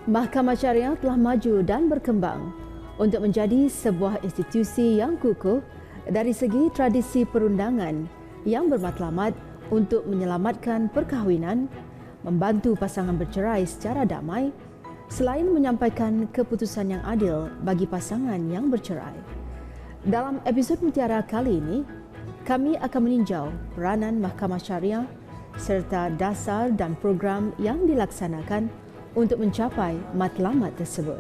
Mahkamah Syariah telah maju dan berkembang untuk menjadi sebuah institusi yang kukuh dari segi tradisi perundangan yang bermatlamat untuk menyelamatkan perkahwinan, membantu pasangan bercerai secara damai, selain menyampaikan keputusan yang adil bagi pasangan yang bercerai. Dalam episod Mutiara kali ini, kami akan meninjau peranan Mahkamah Syariah serta dasar dan program yang dilaksanakan untuk mencapai matlamat tersebut.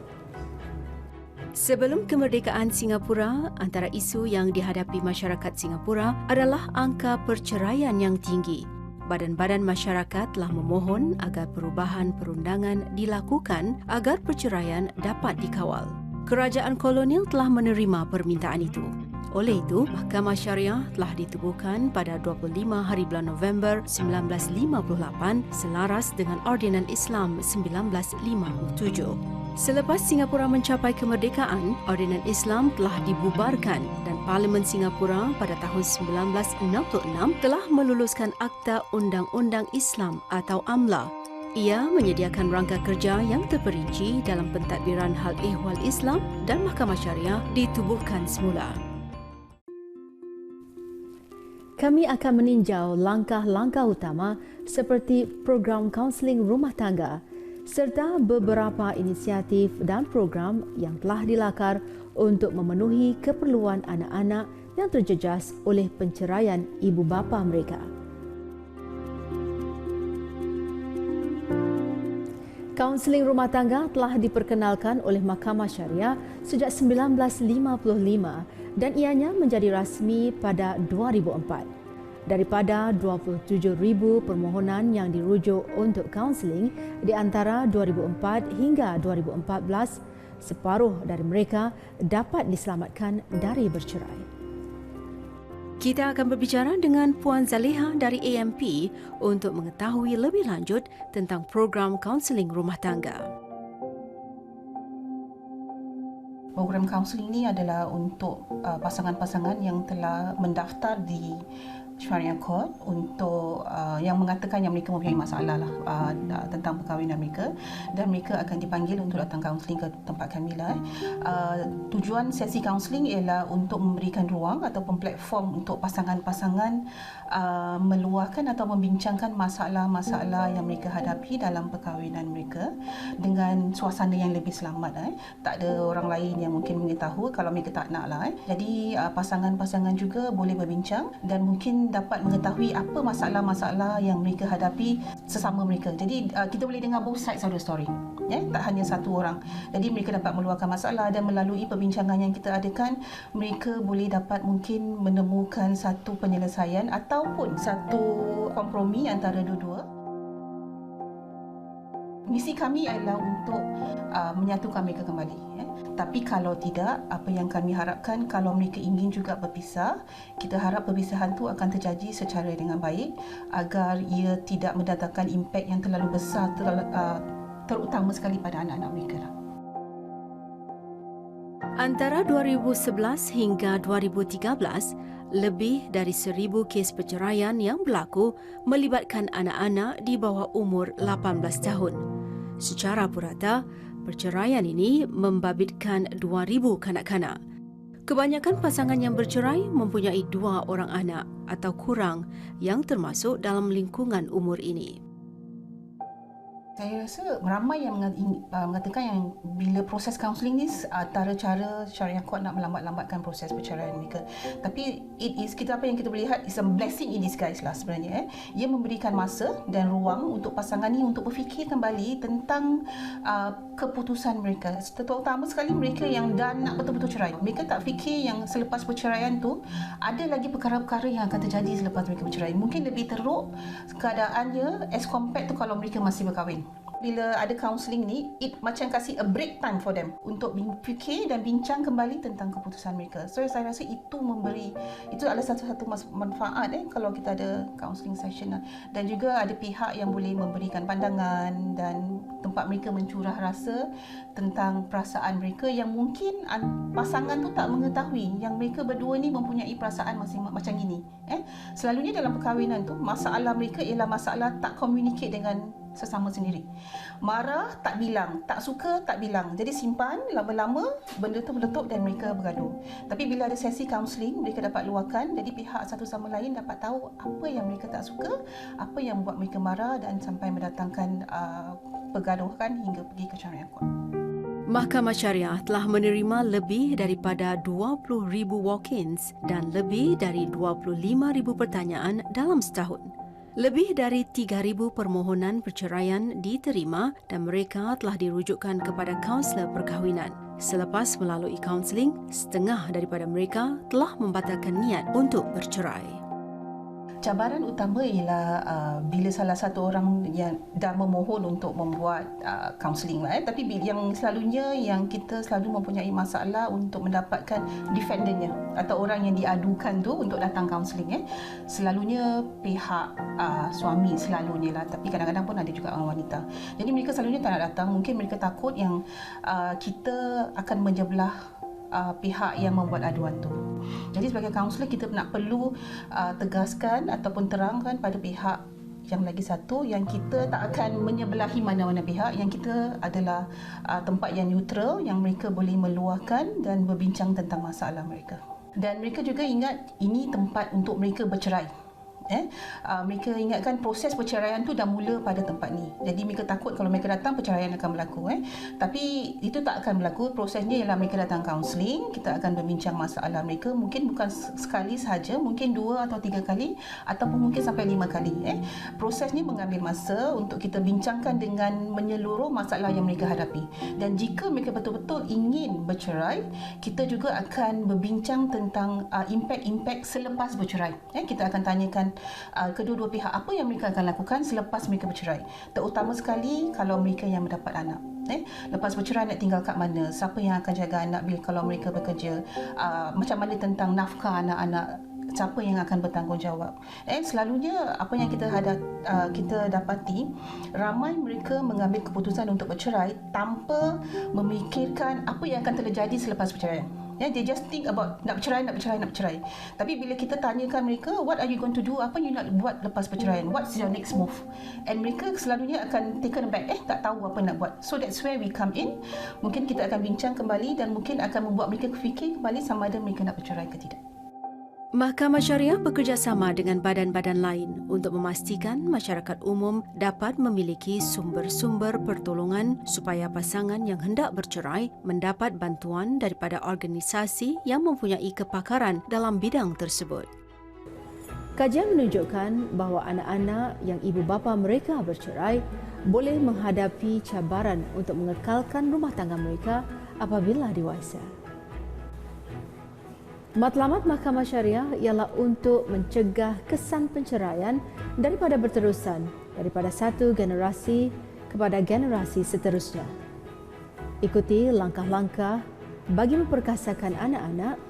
Sebelum kemerdekaan Singapura, antara isu yang dihadapi masyarakat Singapura adalah angka perceraian yang tinggi. Badan-badan masyarakat telah memohon agar perubahan perundangan dilakukan agar perceraian dapat dikawal. Kerajaan kolonial telah menerima permintaan itu. Oleh itu, Mahkamah Syariah telah ditubuhkan pada 25 hari bulan November 1958 selaras dengan Ordinan Islam 1957. Selepas Singapura mencapai kemerdekaan, Ordinan Islam telah dibubarkan dan Parlimen Singapura pada tahun 1966 telah meluluskan Akta Undang-Undang Islam atau AMLA. Ia menyediakan rangka kerja yang terperinci dalam pentadbiran hal ehwal Islam dan Mahkamah Syariah ditubuhkan semula. Kami akan meninjau langkah-langkah utama seperti program kaunseling rumah tangga serta beberapa inisiatif dan program yang telah dilakar untuk memenuhi keperluan anak-anak yang terjejas oleh penceraian ibu bapa mereka. Kaunseling rumah tangga telah diperkenalkan oleh Mahkamah Syariah sejak 1955 dan ianya menjadi rasmi pada 2004. Daripada 27,000 permohonan yang dirujuk untuk kaunseling di antara 2004 hingga 2014, separuh dari mereka dapat diselamatkan dari bercerai. Kita akan berbicara dengan Puan Zaleha dari AMP untuk mengetahui lebih lanjut tentang program kaunseling rumah tangga. Program kaunseling ini adalah untuk pasangan-pasangan yang telah mendaftar di Syariah Court untuk yang mengatakan yang mereka mempunyai masalah tentang perkahwinan mereka, dan mereka akan dipanggil untuk datang kaunseling ke tempat kami lah. Tujuan sesi kaunseling ialah untuk memberikan ruang ataupun platform untuk pasangan-pasangan meluahkan atau membincangkan masalah-masalah yang mereka hadapi dalam perkahwinan mereka dengan suasana yang lebih selamat. Tak ada orang lain yang mungkin mengetahui kalau mereka tak nak lah. Jadi pasangan-pasangan juga boleh berbincang dan mungkin dapat mengetahui apa masalah-masalah yang mereka hadapi sesama mereka. Jadi kita boleh dengar both sides of the story. Tak hanya satu orang. Jadi mereka dapat meluahkan masalah dan melalui perbincangan yang kita adakan, mereka boleh dapat mungkin menemukan satu penyelesaian ataupun satu kompromi antara dua-dua. Misi kami adalah untuk menyatukan mereka kembali. Tapi kalau tidak, apa yang kami harapkan, kalau mereka ingin juga berpisah, kita harap perpisahan itu akan terjadi secara dengan baik agar ia tidak mendatangkan impak yang terlalu besar, terutama sekali pada anak-anak mereka. Antara 2011 hingga 2013, lebih dari 1,000 kes perceraian yang berlaku melibatkan anak-anak di bawah umur 18 tahun. Secara purata, perceraian ini membabitkan 2,000 kanak-kanak. Kebanyakan pasangan yang bercerai mempunyai 2 orang anak atau kurang yang termasuk dalam lingkungan umur ini. Saya rasa ramai yang mengatakan yang bila proses kaunseling ni antara cara Syariah Court nak melambat-lambatkan proses perceraian mereka. Tapi apa yang kita boleh lihat is a blessing in disguise lah sebenarnya. Ia memberikan masa dan ruang untuk pasangan ni untuk berfikir kembali tentang keputusan mereka. Terutama sekali mereka yang dah nak betul-betul cerai. Mereka tak fikir yang selepas perceraian tu ada lagi perkara-perkara yang akan terjadi selepas mereka bercerai. Mungkin lebih teruk keadaannya as compared tu kalau mereka masih berkahwin. Bila ada kaunseling ni, it macam kasih a break time for them untuk fikir dan bincang kembali tentang keputusan mereka. So saya rasa itu adalah satu-satu manfaat kalau kita ada counseling session. Dan juga ada pihak yang boleh memberikan pandangan dan tempat mereka mencurah rasa tentang perasaan mereka yang mungkin pasangan tu tak mengetahui yang mereka berdua ni mempunyai perasaan macam ini. Selalunya dalam perkahwinan tu masalah mereka ialah masalah tak communicate dengan sesama sendiri. Marah tak bilang, tak suka tak bilang. Jadi simpan, lama-lama benda tu meletup dan mereka bergaduh. Tapi bila ada sesi kaunseling, mereka dapat luahkan, jadi pihak satu sama lain dapat tahu apa yang mereka tak suka, apa yang membuat mereka marah dan sampai mendatangkan pergaduhan hingga pergi ke cara yang kuat. Mahkamah Syariah telah menerima lebih daripada 20,000 walk-ins dan lebih dari 25,000 pertanyaan dalam setahun. Lebih dari 3,000 permohonan perceraian diterima dan mereka telah dirujukkan kepada kaunselor perkahwinan. Selepas melalui kaunseling, setengah daripada mereka telah membatalkan niat untuk bercerai. Cabaran utama ialah bila salah satu orang yang dah memohon untuk membuat kaunseling lah, tapi yang selalunya yang kita selalu mempunyai masalah untuk mendapatkan defendernya atau orang yang diadukan tu untuk datang kaunseling selalunya pihak suami selalunya lah, tapi kadang-kadang pun ada juga orang wanita. Jadi mereka selalunya tak nak datang, mungkin mereka takut yang kita akan menjebelah pihak yang membuat aduan tu. Jadi sebagai kaunselor kita nak perlu tegaskan ataupun terangkan pada pihak yang lagi satu yang kita tak akan menyebelahi mana-mana pihak, yang kita adalah tempat yang neutral yang mereka boleh meluahkan dan berbincang tentang masalah mereka. Dan mereka juga ingat ini tempat untuk mereka bercerai. Mereka ingatkan proses perceraian tu dah mula pada tempat ni. Jadi mereka takut kalau mereka datang perceraian akan berlaku. Tapi itu tak akan berlaku. Prosesnya ialah mereka datang kaunseling, kita akan berbincang masalah mereka. Mungkin bukan sekali sahaja, mungkin 2 atau 3 kali ataupun mungkin sampai 5 kali. Prosesnya mengambil masa untuk kita bincangkan dengan menyeluruh masalah yang mereka hadapi. Dan jika mereka betul-betul ingin bercerai, kita juga akan berbincang tentang impak-impak selepas bercerai. Kita akan tanyakan kedua-dua pihak apa yang mereka akan lakukan selepas mereka bercerai, terutama sekali kalau mereka yang mendapat anak. Lepas bercerai nak tinggal kat mana, siapa yang akan jaga anak bila kalau mereka bekerja, macam mana tentang nafkah anak-anak, siapa yang akan bertanggungjawab. Selalunya apa yang kita dapati, ramai mereka mengambil keputusan untuk bercerai tanpa memikirkan apa yang akan terjadi selepas perceraian. They just think about nak bercerai. Tapi bila kita tanyakan mereka, what are you going to do? Apa you nak buat lepas perceraian? What's your next move? And mereka selalunya akan taken aback, tak tahu apa nak buat. So that's where we come in. Mungkin kita akan bincang kembali dan mungkin akan membuat mereka fikir kembali sama ada mereka nak bercerai ke tidak. Mahkamah Syariah bekerjasama dengan badan-badan lain untuk memastikan masyarakat umum dapat memiliki sumber-sumber pertolongan supaya pasangan yang hendak bercerai mendapat bantuan daripada organisasi yang mempunyai kepakaran dalam bidang tersebut. Kajian menunjukkan bahawa anak-anak yang ibu bapa mereka bercerai boleh menghadapi cabaran untuk mengekalkan rumah tangga mereka apabila dewasa. Matlamat Mahkamah Syariah ialah untuk mencegah kesan perceraian daripada berterusan daripada satu generasi kepada generasi seterusnya. Ikuti langkah-langkah bagi memperkasakan anak-anak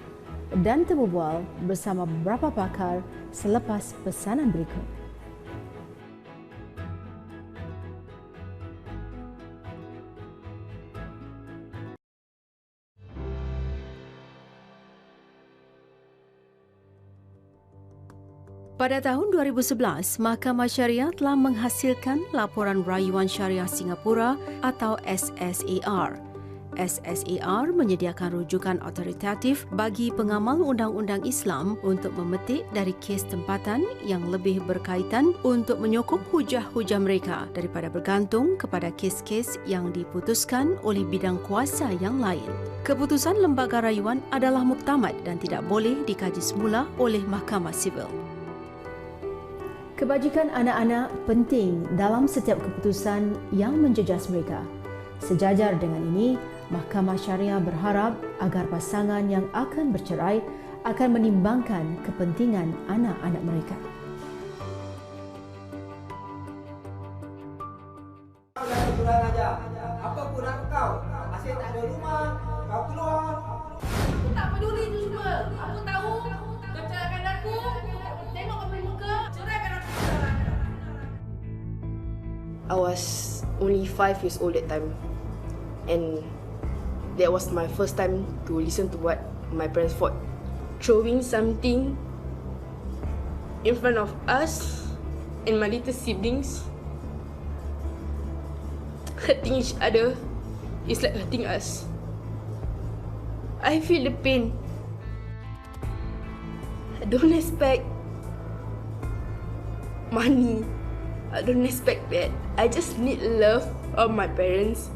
dan temu bual bersama beberapa pakar selepas pesanan berikut. Pada tahun 2011, Mahkamah Syariah telah menghasilkan Laporan Rayuan Syariah Singapura atau SSAR. SSAR menyediakan rujukan otoritatif bagi pengamal undang-undang Islam untuk memetik dari kes tempatan yang lebih berkaitan untuk menyokong hujah-hujah mereka daripada bergantung kepada kes-kes yang diputuskan oleh bidang kuasa yang lain. Keputusan lembaga rayuan adalah muktamad dan tidak boleh dikaji semula oleh Mahkamah Sivil. Kebajikan anak-anak penting dalam setiap keputusan yang menjejas mereka. Sejajar dengan ini, Mahkamah Syariah berharap agar pasangan yang akan bercerai akan menimbangkan kepentingan anak-anak mereka. Kurang aja. Apa kurang kau? Asyik tak ada rumah, kau keluar. Aku tak peduli itu semua. Aku tahu keceraikan aku. Tengok kau punya muka, ceraikan aku. I was only 5 years old that time, and that was my first time to listen to what my parents fought. Throwing something in front of us and my little siblings hurting each other is like hurting us. I feel the pain. I don't expect money. I don't expect that. I just need love of my parents.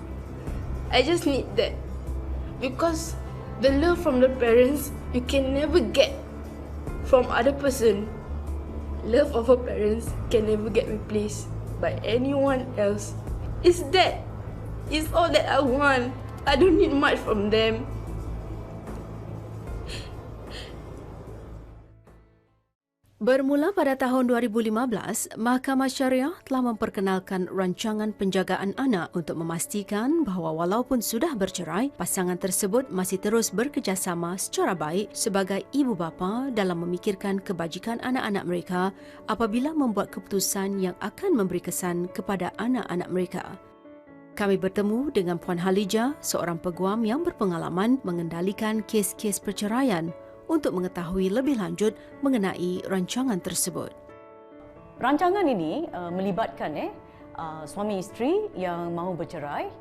I just need that. Because the love from the parents, you can never get from other person. Love of our parents can never get replaced by anyone else. It's that. It's all that I want. I don't need much from them. Bermula pada tahun 2015, Mahkamah Syariah telah memperkenalkan rancangan penjagaan anak untuk memastikan bahawa walaupun sudah bercerai, pasangan tersebut masih terus bekerjasama secara baik sebagai ibu bapa dalam memikirkan kebajikan anak-anak mereka apabila membuat keputusan yang akan memberi kesan kepada anak-anak mereka. Kami bertemu dengan Puan Halijah, seorang peguam yang berpengalaman mengendalikan kes-kes perceraian untuk mengetahui lebih lanjut mengenai rancangan tersebut. Rancangan ini melibatkan suami isteri yang mahu bercerai.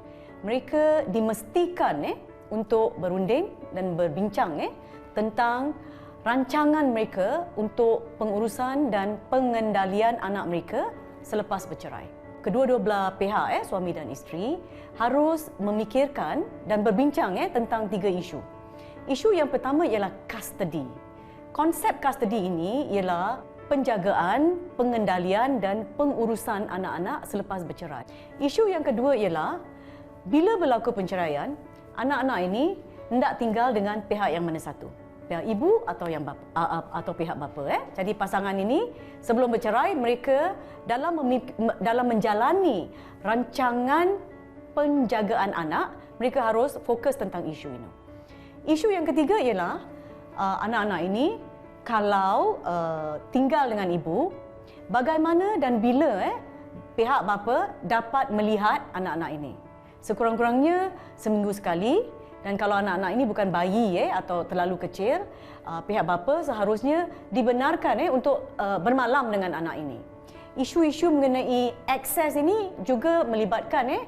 Mereka dimestikan untuk berunding dan berbincang tentang rancangan mereka untuk pengurusan dan pengendalian anak mereka selepas bercerai. Kedua-dua belah pihak, suami dan isteri, harus memikirkan dan berbincang tentang 3 isu. Isu yang pertama ialah custody. Konsep custody ini ialah penjagaan, pengendalian dan pengurusan anak-anak selepas bercerai. Isu yang kedua ialah bila berlaku penceraian, anak-anak ini hendak tinggal dengan pihak yang mana satu? Pihak ibu atau yang bapa, atau pihak bapa. Jadi pasangan ini sebelum bercerai, mereka dalam menjalani rancangan penjagaan anak, mereka harus fokus tentang isu ini. Isu yang ketiga ialah anak-anak ini kalau tinggal dengan ibu, bagaimana dan bila pihak bapa dapat melihat anak-anak ini. Sekurang-kurangnya seminggu sekali, dan kalau anak-anak ini bukan bayi atau terlalu kecil, pihak bapa seharusnya dibenarkan untuk bermalam dengan anak ini. Isu-isu mengenai akses ini juga melibatkan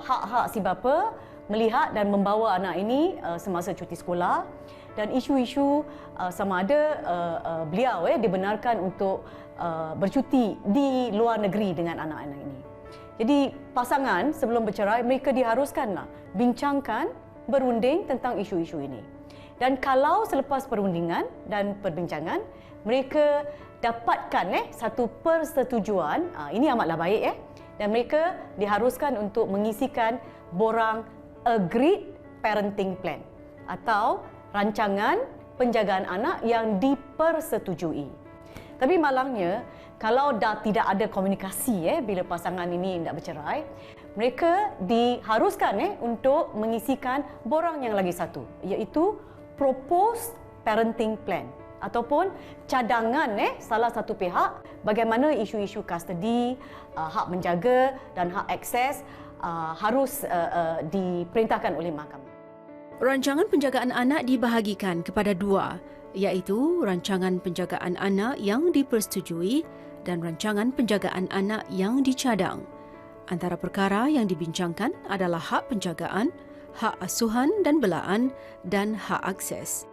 hak-hak si bapa melihat dan membawa anak ini semasa cuti sekolah, dan isu-isu sama ada beliau dibenarkan untuk bercuti di luar negeri dengan anak-anak ini. Jadi pasangan sebelum bercerai, mereka diharuskanlah bincangkan, berunding tentang isu-isu ini. Dan kalau selepas perundingan dan perbincangan, mereka dapatkan satu persetujuan, ini amatlah baik dan mereka diharuskan untuk mengisikan borang Agreed Parenting Plan atau rancangan penjagaan anak yang dipersetujui. Tapi malangnya, kalau dah tidak ada komunikasi bila pasangan ini hendak bercerai, mereka diharuskan untuk mengisikan borang yang lagi satu, iaitu Proposed Parenting Plan ataupun cadangan salah satu pihak bagaimana isu-isu custody, hak menjaga dan hak akses harus diperintahkan oleh mahkamah. Rancangan penjagaan anak dibahagikan kepada 2, iaitu rancangan penjagaan anak yang dipersetujui dan rancangan penjagaan anak yang dicadang. Antara perkara yang dibincangkan adalah hak penjagaan, hak asuhan dan belaan dan hak akses.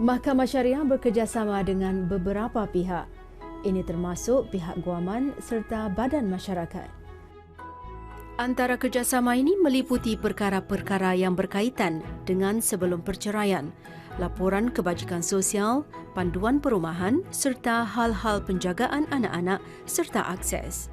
Mahkamah Syariah bekerjasama dengan beberapa pihak. Ini termasuk pihak guaman serta badan masyarakat. Antara kerjasama ini meliputi perkara-perkara yang berkaitan dengan sebelum perceraian, laporan kebajikan sosial, panduan perumahan serta hal-hal penjagaan anak-anak serta akses.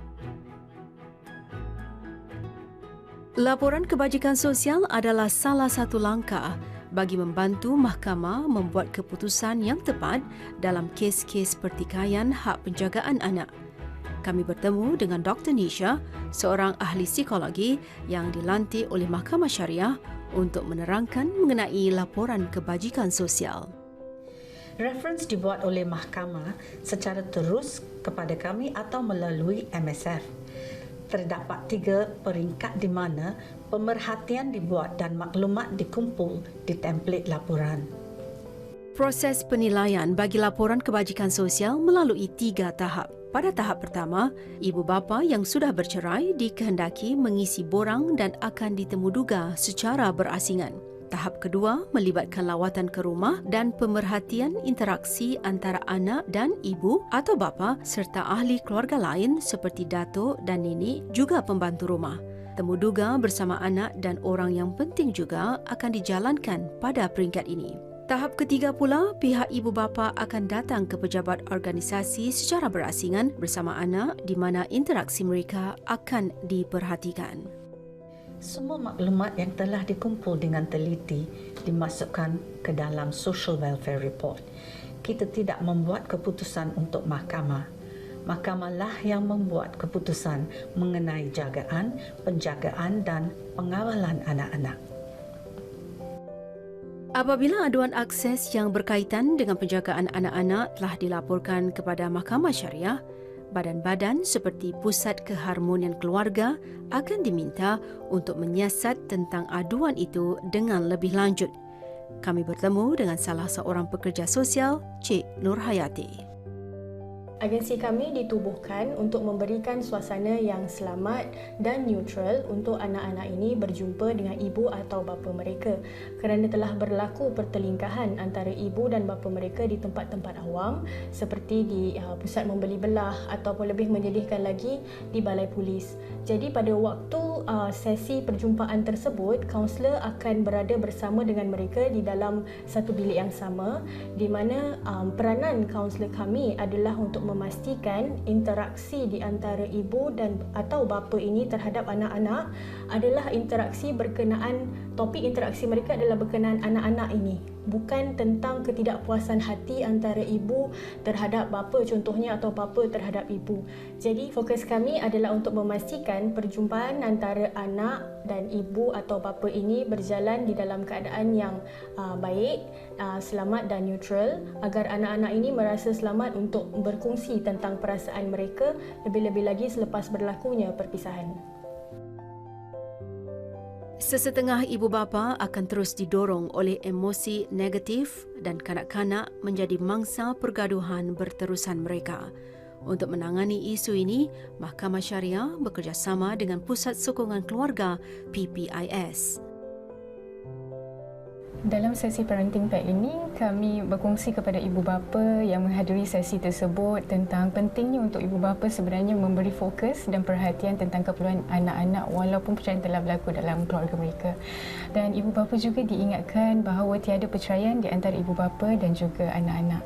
Laporan kebajikan sosial adalah salah satu langkah bagi membantu mahkamah membuat keputusan yang tepat dalam kes-kes pertikaian hak penjagaan anak. Kami bertemu dengan Dr. Nisha, seorang ahli psikologi yang dilantik oleh Mahkamah Syariah untuk menerangkan mengenai laporan kebajikan sosial. Reference dibuat oleh mahkamah secara terus kepada kami atau melalui MSF. terdapat 3 peringkat di mana pemerhatian dibuat dan maklumat dikumpul di template laporan. Proses penilaian bagi laporan kebajikan sosial melalui 3 tahap. Pada tahap pertama, ibu bapa yang sudah bercerai dikehendaki mengisi borang dan akan ditemuduga secara berasingan. Tahap kedua melibatkan lawatan ke rumah dan pemerhatian interaksi antara anak dan ibu atau bapa serta ahli keluarga lain seperti datuk dan nenek juga pembantu rumah. Temuduga bersama anak dan orang yang penting juga akan dijalankan pada peringkat ini. Tahap ketiga pula, pihak ibu bapa akan datang ke pejabat organisasi secara berasingan bersama anak di mana interaksi mereka akan diperhatikan. Semua maklumat yang telah dikumpul dengan teliti dimasukkan ke dalam Social Welfare Report. Kita tidak membuat keputusan untuk mahkamah. Mahkamahlah yang membuat keputusan mengenai jagaan, penjagaan dan pengawalan anak-anak. Apabila aduan akses yang berkaitan dengan penjagaan anak-anak telah dilaporkan kepada Mahkamah Syariah, badan-badan seperti Pusat Keharmonian Keluarga akan diminta untuk menyiasat tentang aduan itu dengan lebih lanjut. Kami bertemu dengan salah seorang pekerja sosial, Cik Nur Hayati. Agensi kami ditubuhkan untuk memberikan suasana yang selamat dan neutral untuk anak-anak ini berjumpa dengan ibu atau bapa mereka kerana telah berlaku pertelingkahan antara ibu dan bapa mereka di tempat-tempat awam seperti di pusat membeli belah ataupun lebih menyedihkan lagi di balai polis. Jadi pada waktu sesi perjumpaan tersebut, kaunselor akan berada bersama dengan mereka di dalam satu bilik yang sama di mana peranan kaunselor kami adalah untuk memastikan interaksi di antara ibu dan atau bapa ini terhadap anak-anak adalah interaksi berkenaan, topik interaksi mereka adalah berkenaan anak-anak ini, bukan tentang ketidakpuasan hati antara ibu terhadap bapa contohnya atau bapa terhadap ibu. Jadi fokus kami adalah untuk memastikan perjumpaan antara anak dan ibu atau bapa ini berjalan di dalam keadaan yang baik, selamat dan neutral agar anak-anak ini merasa selamat untuk berkongsi tentang perasaan mereka, lebih-lebih lagi selepas berlakunya perpisahan. Sesetengah ibu bapa akan terus didorong oleh emosi negatif dan kanak-kanak menjadi mangsa pergaduhan berterusan mereka. Untuk menangani isu ini, Mahkamah Syariah bekerjasama dengan Pusat Sokongan Keluarga PPIS. Dalam sesi parenting pack ini, kami berkongsi kepada ibu bapa yang menghadiri sesi tersebut tentang pentingnya untuk ibu bapa sebenarnya memberi fokus dan perhatian tentang keperluan anak-anak walaupun perceraian telah berlaku dalam keluarga mereka. Dan ibu bapa juga diingatkan bahawa tiada perceraian di antara ibu bapa dan juga anak-anak.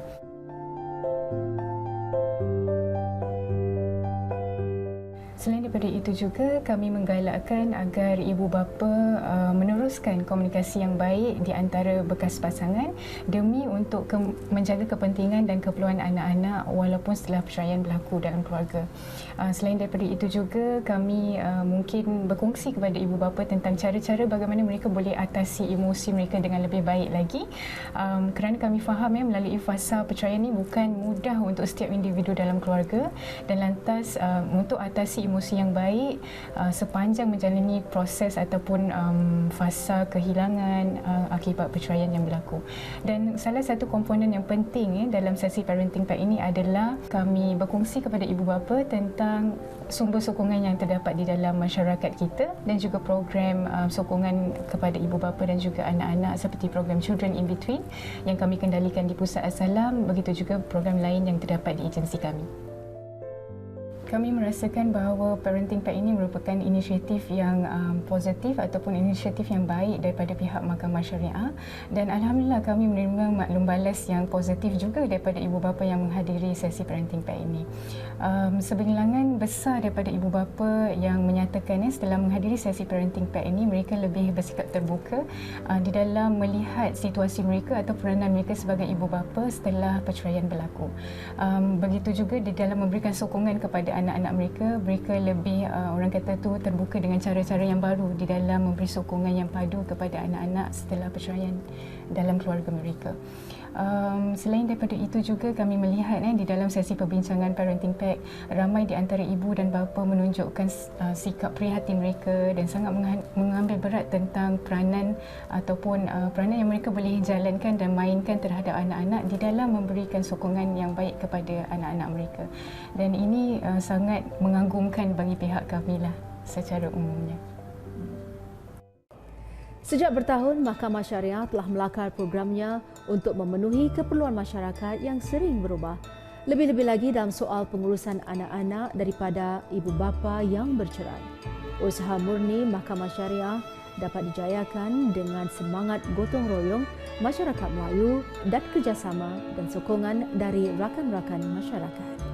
Selain daripada itu juga, kami menggalakkan agar ibu bapa meneruskan komunikasi yang baik di antara bekas pasangan demi untuk menjaga kepentingan dan keperluan anak-anak walaupun setelah perceraian berlaku dalam keluarga. Selain daripada itu juga, kami mungkin berkongsi kepada ibu bapa tentang cara-cara bagaimana mereka boleh atasi emosi mereka dengan lebih baik lagi. Kerana kami faham melalui fasa perceraian ini bukan mudah untuk setiap individu dalam keluarga dan lantas untuk atasi emosi yang baik sepanjang menjalani proses ataupun fasa kehilangan akibat perceraian yang berlaku. Dan salah satu komponen yang penting dalam sesi parenting pack ini adalah kami berkongsi kepada ibu bapa tentang sumber sokongan yang terdapat di dalam masyarakat kita dan juga program sokongan kepada ibu bapa dan juga anak-anak seperti program Children in Between yang kami kendalikan di Pusat As-Salam, begitu juga program lain yang terdapat di agensi kami. Kami merasakan bahawa parenting pack ini merupakan inisiatif yang positif ataupun inisiatif yang baik daripada pihak Mahkamah Syariah dan alhamdulillah kami menerima maklum balas yang positif juga daripada ibu bapa yang menghadiri sesi parenting pack ini. Sebilangan besar daripada ibu bapa yang menyatakan setelah menghadiri sesi parenting pack ini mereka lebih bersikap terbuka di dalam melihat situasi mereka atau peranan mereka sebagai ibu bapa setelah perceraian berlaku. Begitu juga di dalam memberikan sokongan kepada anak-anak mereka lebih orang kata tu terbuka dengan cara-cara yang baru di dalam memberi sokongan yang padu kepada anak-anak setelah perceraian dalam keluarga mereka. Selain daripada itu juga kami melihat di dalam sesi perbincangan Parenting Pack, ramai di antara ibu dan bapa menunjukkan sikap prihatin mereka dan sangat mengambil berat tentang peranan ataupun peranan yang mereka boleh jalankan dan mainkan terhadap anak-anak di dalam memberikan sokongan yang baik kepada anak-anak mereka. Dan ini sangat mengagumkan bagi pihak kami lah secara umumnya. Sejak bertahun, Mahkamah Syariah telah melakar programnya untuk memenuhi keperluan masyarakat yang sering berubah. Lebih-lebih lagi dalam soal pengurusan anak-anak daripada ibu bapa yang bercerai. Usaha murni Mahkamah Syariah dapat dijayakan dengan semangat gotong royong masyarakat Melayu dan kerjasama dan sokongan dari rakan-rakan masyarakat.